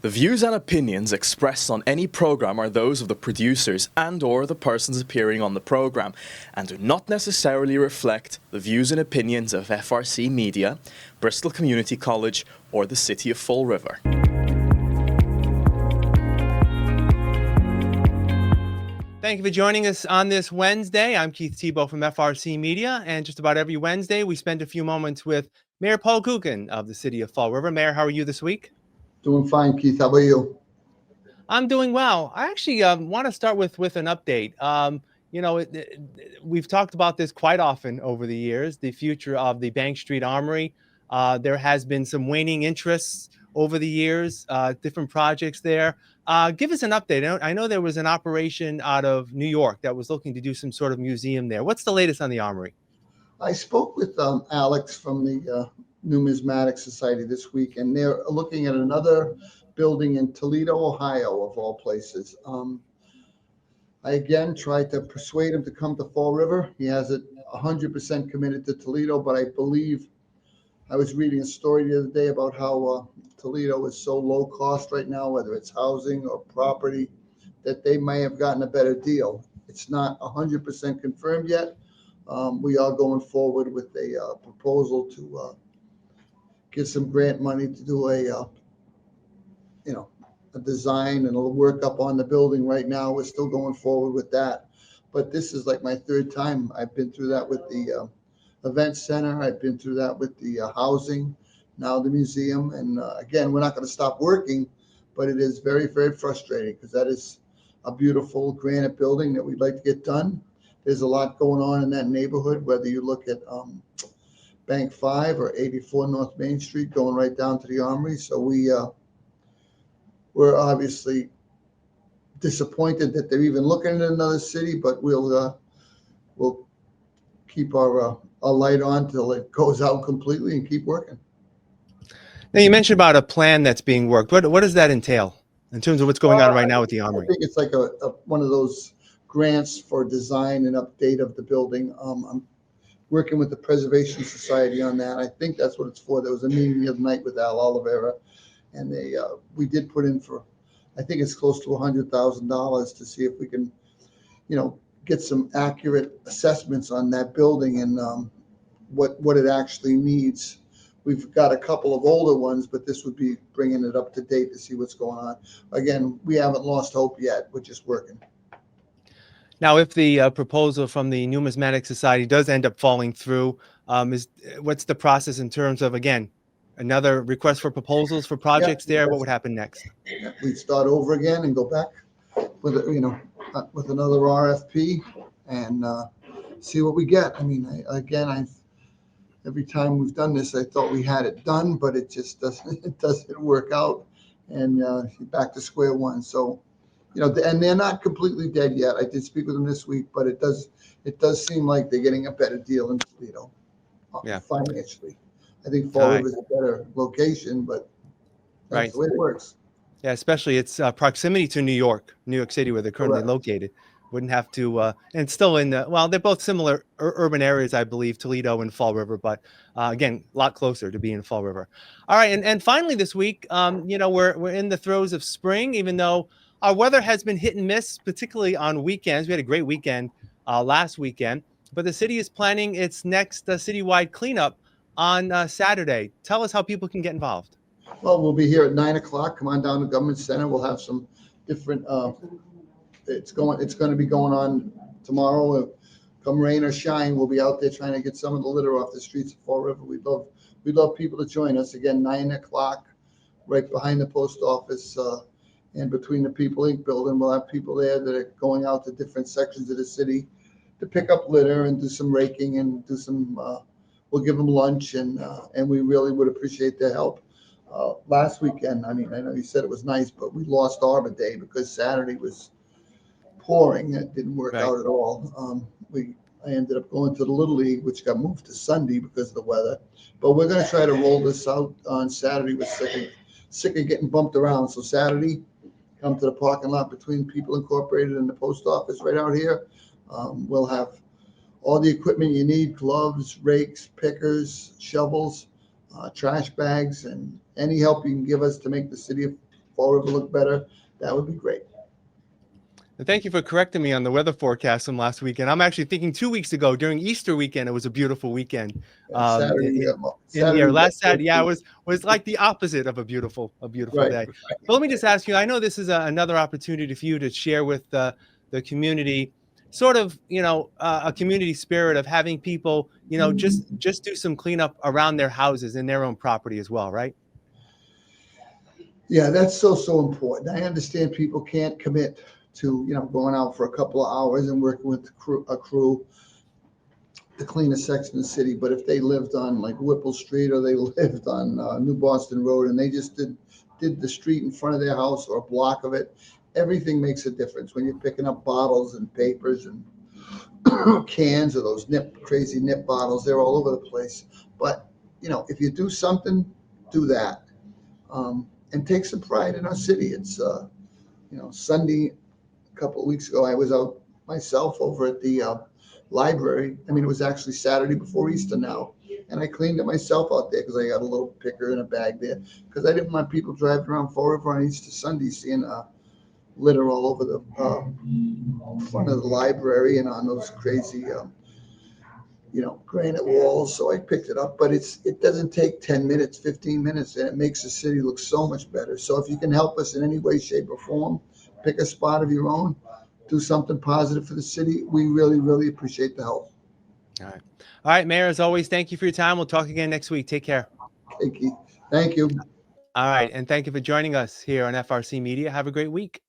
The views and opinions expressed on any program are those of the producers and/or the persons appearing on the program and do not necessarily reflect the views and opinions of FRC Media, Bristol Community College, or the City of Fall River. Thank you for joining us on this Wednesday. I'm Keith Tebow from FRC Media, and just about every Wednesday we spend a few moments with Mayor Paul Coogan of the City of Fall River. Mayor, how are you this week? Doing fine, Keith. How about you? I'm doing well. I actually want to start with an update. We've talked about this quite often over the years, the future of the Bank Street Armory. There has been some waning interests over the years, different projects there. Give us an update. I know there was an operation out of New York that was looking to do some sort of museum there. What's the latest on the Armory? I spoke with Alex from the Numismatic Society this week, and they're looking at another building in Toledo, Ohio, of all places. I again tried to persuade him to come to Fall River. He has it 100% committed to Toledo, but I believe I was reading a story the other day about how Toledo is so low cost right now, whether it's housing or property, that they may have gotten a better deal. It's not 100% confirmed yet. We are going forward with a proposal to get some grant money to do a design and a workup on the building. Right now, we're still going forward with that. But this is like my third time. I've been through that with the event center. I've been through that with the housing, now the museum. And again, we're not going to stop working, but it is very, very frustrating because that is a beautiful granite building that we'd like to get done. There's a lot going on in that neighborhood, whether you look at Bank 5 or 84 North Main Street, going right down to the Armory. So we're obviously disappointed that they're even looking at another city, but we'll keep our light on till it goes out completely and keep working. Now, you mentioned about a plan that's being worked. What does that entail in terms of what's going on right now with the Armory? I think it's like one of those grants for design and update of the building. I'm working with the Preservation Society on that. I think that's what it's for. There was a meeting the other night with Al Oliveira, and we did put in for, I think it's close to $100,000 to see if we can, get some accurate assessments on that building and what it actually needs. We've got a couple of older ones, but this would be bringing it up to date to see what's going on. Again, we haven't lost hope yet. We're just working. Now, if the proposal from the Numismatic Society does end up falling through, what's the process in terms of, again, another request for proposals for projects there? What would happen next? We'd start over again and go back with another RFP and see what we get. I mean, every time we've done this, I thought we had it done, but it just doesn't work out, and back to square one. So, and they're not completely dead yet. I did speak with them this week, but it does seem like they're getting a better deal in Toledo, financially. I think Fall River is a better location, but that's the way it works. Yeah, especially its proximity to New York City, where they're currently located. Wouldn't have to, and still in they're both similar urban areas, I believe, Toledo and Fall River, but again, a lot closer to being in Fall River. All right, and finally this week, we're in the throes of spring, even though our weather has been hit and miss, particularly on weekends. We had a great weekend last weekend, but the city is planning its next citywide cleanup on Saturday. Tell us how people can get involved. Well, we'll be here at 9:00. Come on down to Government Center. We'll have some different. It's going to be going on tomorrow. Come rain or shine, we'll be out there trying to get some of the litter off the streets of Fall River. We'd love people to join us. Again, 9:00, right behind the post office, and between the People Inc. building. We'll have people there that are going out to different sections of the city to pick up litter and do some raking and do some. We'll give them lunch, and we really would appreciate their help. Last weekend, I know you said it was nice, but we lost Arbor Day because Saturday was pouring. It didn't work out at all. I ended up going to the Little League, which got moved to Sunday because of the weather. But we're going to try to roll this out on Saturday. We're sick of getting bumped around. So Saturday, come to the parking lot between People Incorporated and the post office right out here. We'll have all the equipment you need: gloves, rakes, pickers, shovels, trash bags, and any help you can give us to make the city of Fall River look better, that would be great. And thank you for correcting me on the weather forecast from last weekend. I'm actually thinking 2 weeks ago during Easter weekend, it was a beautiful weekend. Saturday, In here last Saturday, yeah, was it was like the opposite of a beautiful right. day. But let me just ask you, I know this is another opportunity for you to share with the community, sort of, a community spirit of having people, just do some cleanup around their houses and their own property as well, right? Yeah, that's so important. I understand people can't commit to, going out for a couple of hours and working with a crew to clean a section of the city. But if they lived on like Whipple Street or they lived on New Boston Road and they just did the street in front of their house or a block of it, everything makes a difference when you're picking up bottles and papers and cans of those crazy nip bottles. They're all over the place. But, if you do something, do that. And take some pride in our city. It's, Sunday, a couple of weeks ago, I was out myself over at the library. I mean, it was actually Saturday before Easter now. And I cleaned it myself out there because I got a little picker and a bag there because I didn't want people driving around Fall River on Easter Sunday seeing litter all over the front of the library and on those crazy, granite walls. So I picked it up, but it doesn't take 10 minutes, 15 minutes, and it makes the city look so much better. So if you can help us in any way, shape, or form, pick a spot of your own, do something positive for the city. We really, really appreciate the help. All right, Mayor, as always, thank you for your time. We'll talk again next week. Take care. Okay, Keith. Thank you. All right, and thank you for joining us here on FRC Media. Have a great week.